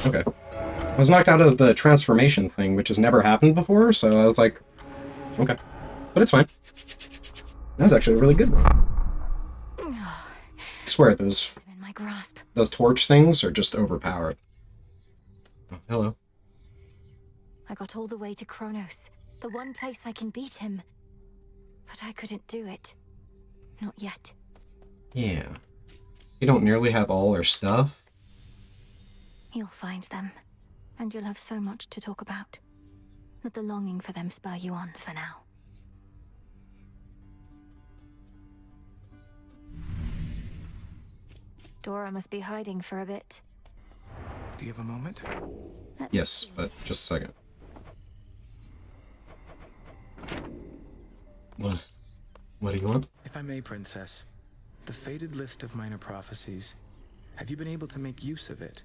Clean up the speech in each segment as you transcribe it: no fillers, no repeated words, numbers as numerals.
Okay. I was knocked out of the transformation thing, which has never happened before, so I was like, okay. But it's fine. That was actually a really good one. I swear, those In my grasp. torch things are just overpowered. Oh, hello. I got all the way to Kronos, the one place I can beat him. But I couldn't do it. Not yet. Yeah. You don't nearly have all our stuff? You'll find them, and you'll have so much to talk about. Let the longing for them spur you on for now. Dora must be hiding for a bit. Do you have a moment? Yes, but just a second. What? What do you want? If I may, Princess. The faded list of minor prophecies. Have you been able to make use of it?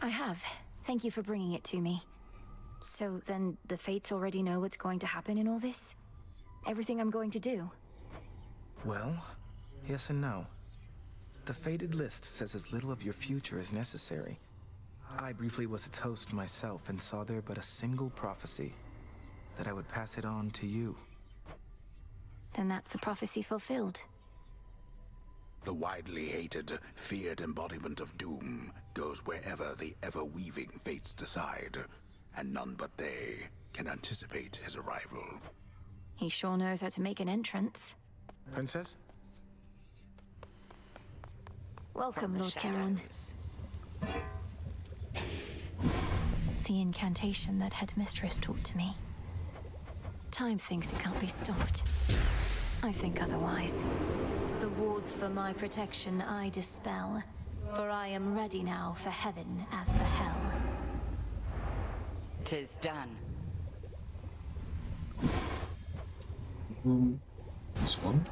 I have. Thank you for bringing it to me. So then the Fates already know what's going to happen in all this? Everything I'm going to do? Well, yes and no. The faded list says as little of your future as necessary. I briefly was its host myself and saw there but a single prophecy. That I would pass it on to you. Then that's a prophecy fulfilled. The widely hated, feared embodiment of doom goes wherever the ever-weaving fates decide, and none but they can anticipate his arrival. He sure knows how to make an entrance. Princess? Welcome, Lord Charon. The incantation that Headmistress taught to me. Time thinks it can't be stopped. I think otherwise. The wards for my protection I dispel, for I am ready now for heaven as for hell. 'Tis done. This one?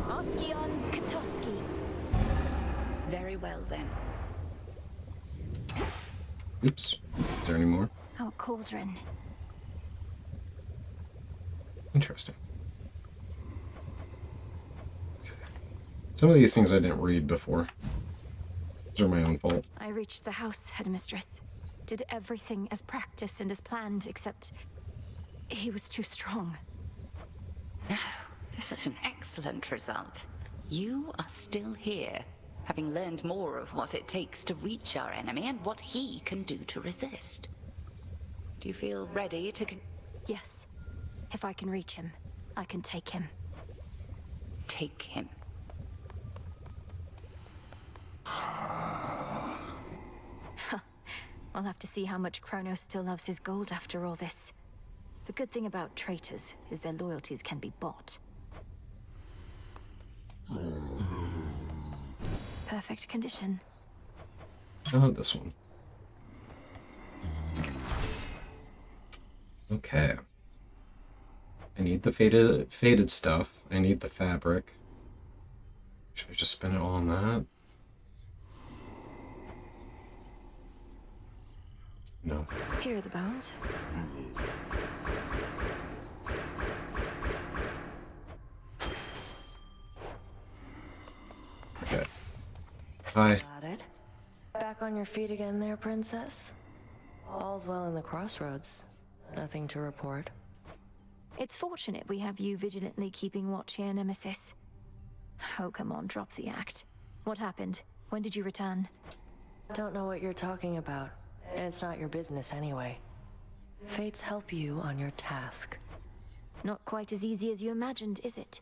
Oskion Katoski. Very well then. Oops. Is there any more? Our cauldron. Interesting. Okay. Some of these things I didn't read before. These are my own fault. I reached the house, Headmistress. Did everything as practiced and as planned, except he was too strong. No, this is an excellent result. You are still here, having learned more of what it takes to reach our enemy and what he can do to resist. Do you feel ready to Yes. If I can reach him, I can take him. take him? We'll have to see how much Kronos still loves his gold after all this. The good thing about traitors is their loyalties can be bought. Perfect condition. Oh, this one. Okay. I need the faded stuff. I need the fabric. Should I just spend it all on that? No. Here are the bones. Okay. Still Hi. at it? Back on your feet again there, Princess? All's well in the crossroads. Nothing to report. It's fortunate we have you vigilantly keeping watch here, Nemesis. Oh, come on, drop the act. What happened? When did you return? Don't know what you're talking about, and it's not your business anyway. Fates help you on your task. Not quite as easy as you imagined, is it?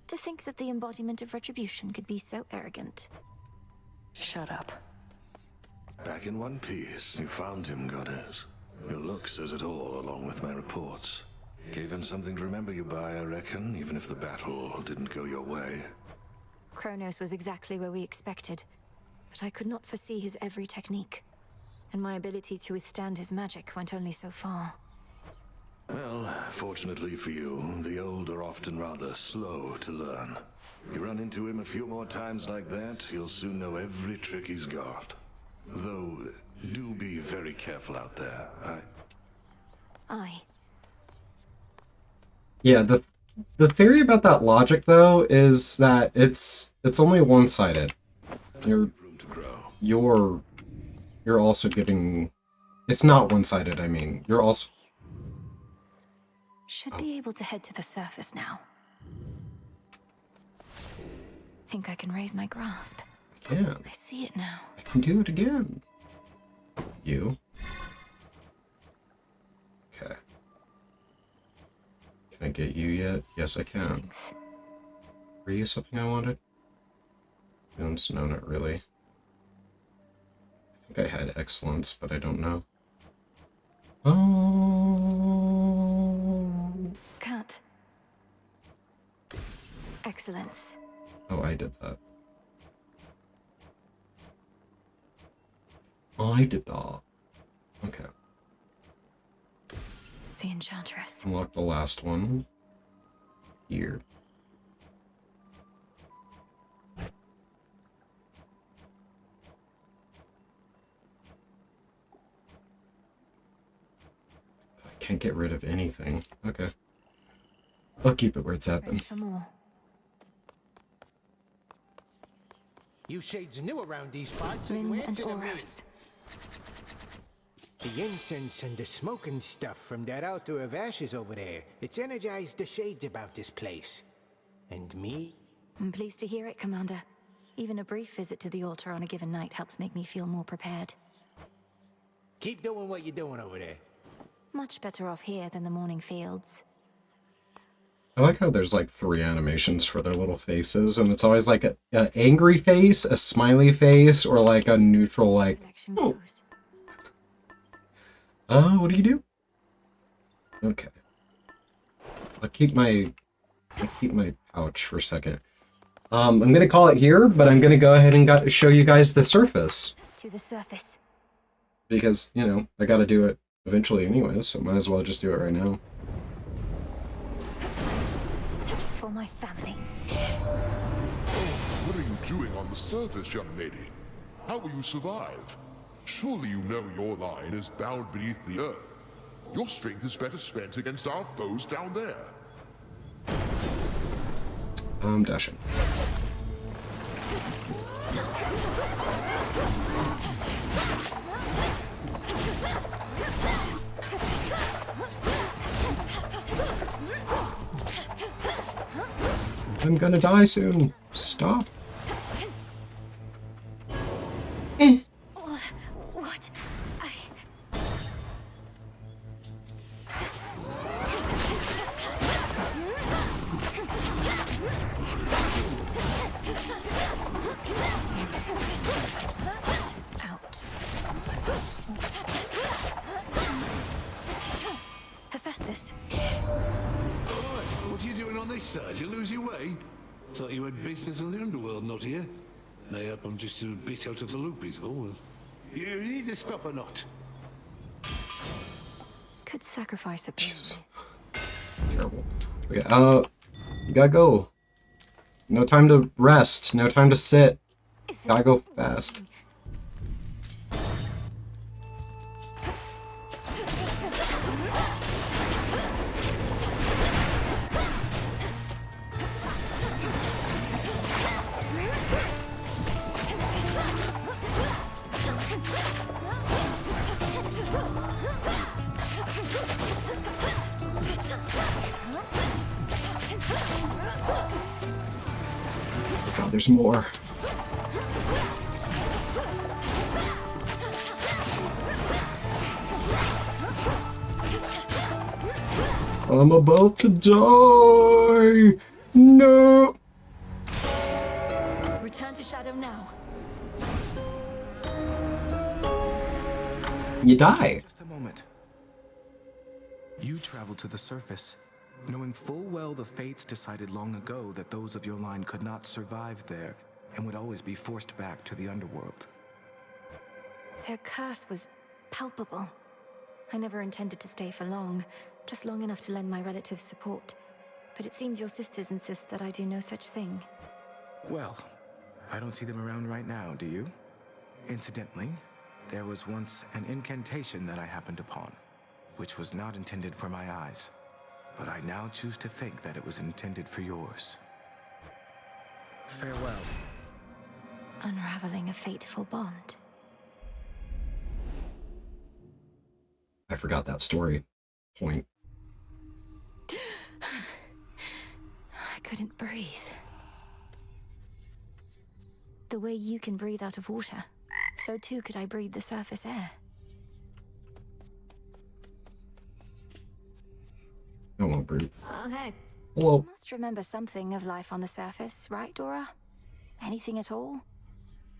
To think that the embodiment of retribution could be so arrogant. Shut up. Back in one piece, you found him, Goddess. Your look says it all, along with my reports. Gave him something to remember you by, I reckon, even if the battle didn't go your way. Kronos was exactly where we expected, but I could not foresee his every technique, and my ability to withstand his magic went only so far. Well, fortunately for you, the old are often rather slow to learn. You run into him a few more times like that, you'll soon know every trick he's got. Though, do be very careful out there. Aye. Yeah, the theory about that logic though is that it's only one-sided. Room to grow. Your you're also giving... It's not one-sided, I mean. You're also... Should be able to head to the surface now. Think I can raise my grasp. Yeah, I see it now. I can do it again. You. Okay. Can I get you yet? Yes, I can. Strength. Were you something I wanted? No, not really. I think I had excellence, but I don't know. Oh. Cut. Excellence. Oh, I did that. I did that. Okay. The Enchantress. Unlock the last one. Here. I can't get rid of anything. Okay. I'll keep it where it's at Ready then. for more. You shades new around these parts, so you Lynn and answer to me. Oros. The incense and the smoking stuff from that altar of ashes over there, it's energized the shades about this place. And me? I'm pleased to hear it, Commander. Even a brief visit to the altar on a given night helps make me feel more prepared. Keep doing what you're doing over there. Much better off here than the morning fields. I like how there's like 3 animations for their little faces, and it's always like a angry face, a smiley face, or like a neutral like, Election oh. goes. What do you do? Okay. I'll keep my pouch for a second. I'm gonna call it here, but I'm gonna go ahead and show you guys the surface. To the surface. Because, you know, I gotta do it eventually anyways, so might as well just do it right now. For my family. What are you doing on the surface, young lady? How will you survive? Surely you know your line is bound beneath the earth. Your strength is better spent against our foes down there. I'm dashing. I'm gonna die soon. Stop. What? Out. Hephaestus. What are you doing on this side? You lose your way? Thought you had business on the underworld, not here. Mayhap I'm just a bit out of the loop, is all. You need this stuff or not? Could sacrifice a Jesus. Terrible. Okay, you gotta go. No time to rest. No time to sit. Gotta go fast. God, there's more. I'm about to die! No! Return to Shadow now. You die. Just a moment. You travel to the surface, knowing full well the fates decided long ago that those of your line could not survive there and would always be forced back to the underworld. Their curse was palpable. I never intended to stay for long, just long enough to lend my relatives support. But it seems your sisters insist that I do no such thing. Well, I don't see them around right now, do you? Incidentally, there was once an incantation that I happened upon, which was not intended for my eyes. But I now choose to think that it was intended for yours. Farewell. Unraveling a fateful bond. I forgot that story point. I couldn't breathe. The way you can breathe out of water, so too could I breathe the surface air. Hello, Brute. Oh, hey. Hello. You must remember something of life on the surface, right, Dora? Anything at all?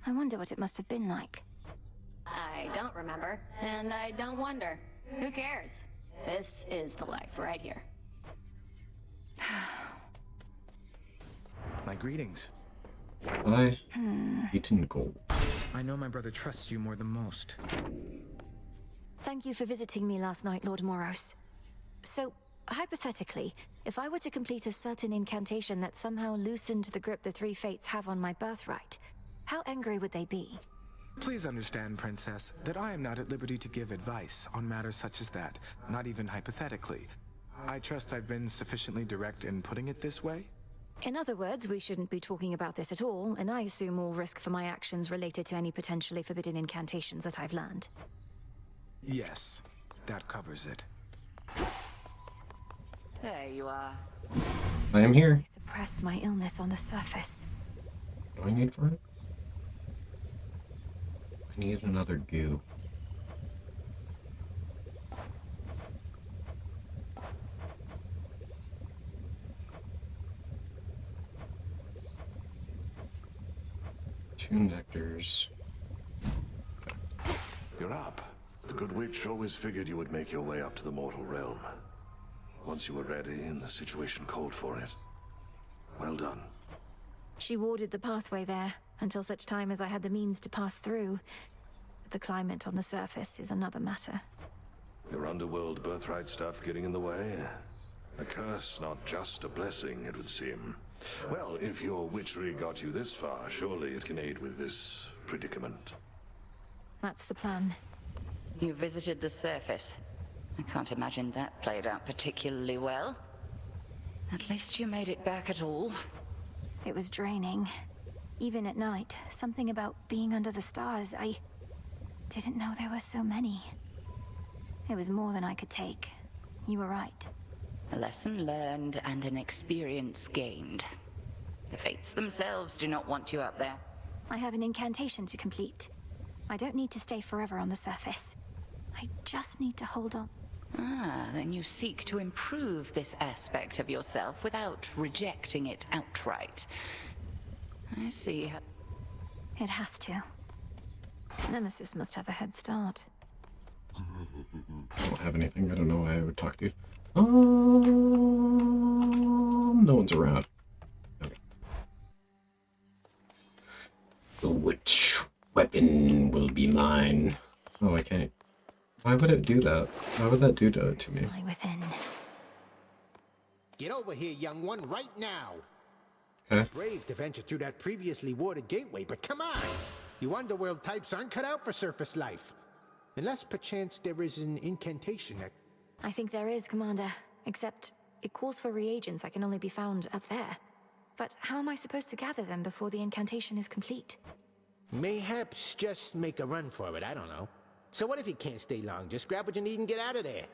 I wonder what it must have been like. I don't remember, and I don't wonder. Who cares? This is the life right here. My greetings. I eaten gold. I know my brother trusts you more than most. Thank you for visiting me last night, Lord Moros. So, hypothetically, if I were to complete a certain incantation that somehow loosened the grip the three fates have on my birthright, how angry would they be? Please understand, Princess, that I am not at liberty to give advice on matters such as that, not even hypothetically. I trust I've been sufficiently direct in putting it this way? In other words, we shouldn't be talking about this at all, and I assume all risk for my actions related to any potentially forbidden incantations that I've learned. Yes, that covers it. There you are. I am here. I suppress my illness on the surface. What do I need for it? I need another goo. Two nectars. You're up. The good witch always figured you would make your way up to the mortal realm. Once you were ready and the situation called for it. Well done. She warded the pathway there, until such time as I had the means to pass through. But the climate on the surface is another matter. Your underworld birthright stuff getting in the way? A curse, not just a blessing, it would seem. Well, if your witchery got you this far, surely it can aid with this predicament. That's the plan. You visited the surface. I can't imagine that played out particularly well. At least you made it back at all. It was draining. Even at night, something about being under the stars, I didn't know there were so many. It was more than I could take. You were right. A lesson learned and an experience gained. The fates themselves do not want you up there. I have an incantation to complete. I don't need to stay forever on the surface. I just need to hold on. Ah, then you seek to improve this aspect of yourself without rejecting it outright. I see. It has to. Nemesis must have a head start. I don't have anything. I don't know why I would talk to you. No one's around. Okay. The witch weapon will be mine. Oh, I can't. Why would it do that? Why would that do that to me? Lie within. Get over here, young one, right now. Okay. Brave to venture through that previously warded gateway, but come on! You underworld types aren't cut out for surface life. Unless perchance there is an incantation that... I think there is, Commander. Except, it calls for reagents that can only be found up there. But how am I supposed to gather them before the incantation is complete? Mayhaps just make a run for it, I don't know. So what if you can't stay long? Just grab what you need and get out of there.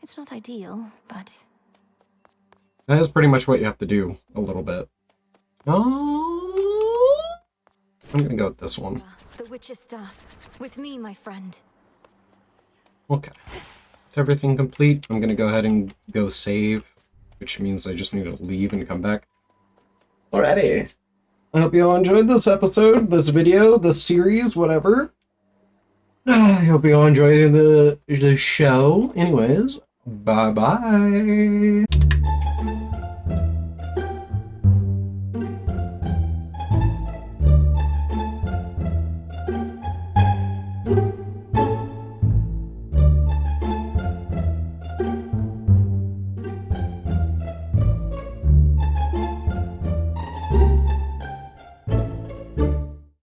It's not ideal, but... That is pretty much what you have to do, a little bit. Oh, I'm gonna go with this one. The witch's staff. With me, my friend. Okay. With everything complete, I'm gonna go ahead and go save, which means I just need to leave and come back. Alrighty. I hope you all enjoyed this episode, this video, this series, whatever. I hope you all enjoyed the show. Anyways, bye-bye.